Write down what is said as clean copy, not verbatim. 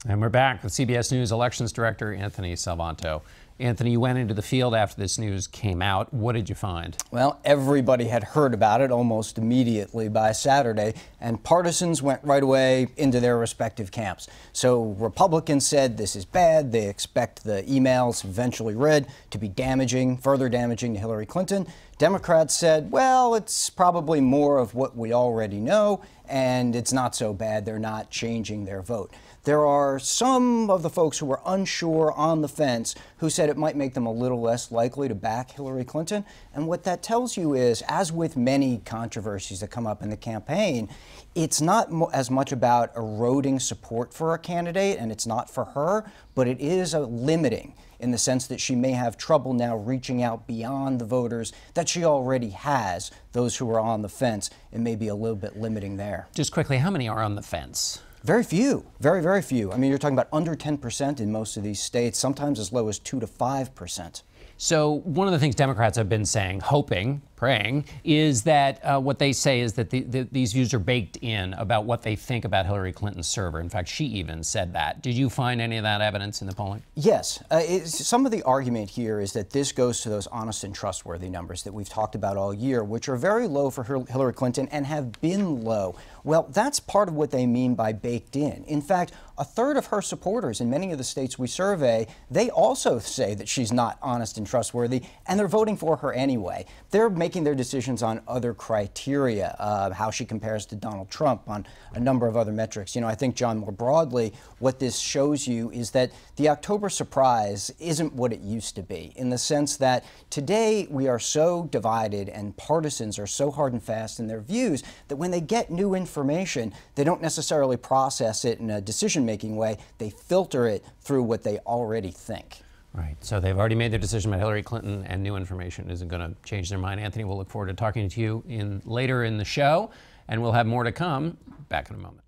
And we're back with CBS News Elections Director Anthony Salvanto. Anthony, you went into the field after this news came out. What did you find? Well, everybody had heard about it almost immediately by Saturday, and partisans went right away into their respective camps. So Republicans said this is bad. They expect the emails eventually read to be damaging, further damaging to Hillary Clinton. Democrats said, well, it's probably more of what we already know, and it's not so bad. They're not changing their vote. There are some of the folks who were unsure, on the fence, who said it might make them a little less likely to back Hillary Clinton. And what that tells you is, as with many controversies that come up in the campaign, it's not as much about eroding support for a candidate, and it's not for her, but it is limiting in the sense that she may have trouble now reaching out beyond the voters that she already has, those who are on the fence. It may be a little bit limiting there. Just quickly, how many are on the fence? Very few, very, very few. I mean, you're talking about under 10% in most of these states, sometimes as low as 2 to 5%. So one of the things Democrats have been saying, hoping, praying, is that what they say is that these views are baked in about what they think about Hillary Clinton's server. In fact, she even said that. Did you find any of that evidence in the polling? Yes. Some of the argument here is that this goes to those honest and trustworthy numbers that we've talked about all year, which are very low for Hillary Clinton and have been low. Well, that's part of what they mean by baked in. In fact, a third of her supporters in many of the states we survey, they also say that she's not honest and trustworthy, and they're voting for her anyway. They're making their decisions on other criteria, how she compares to Donald Trump, on a number of other metrics. You know, I think, John, more broadly, what this shows you is that the October surprise isn't what it used to be, in the sense that today we are so divided and partisans are so hard and fast in their views that when they get new information, they don't necessarily process it in a decision-making way. They filter it through what they already think. Right. So they've already made their decision about Hillary Clinton, and new information isn't going to change their mind. Anthony, we'll look forward to talking to you later in the show, and we'll have more to come. Back in a moment.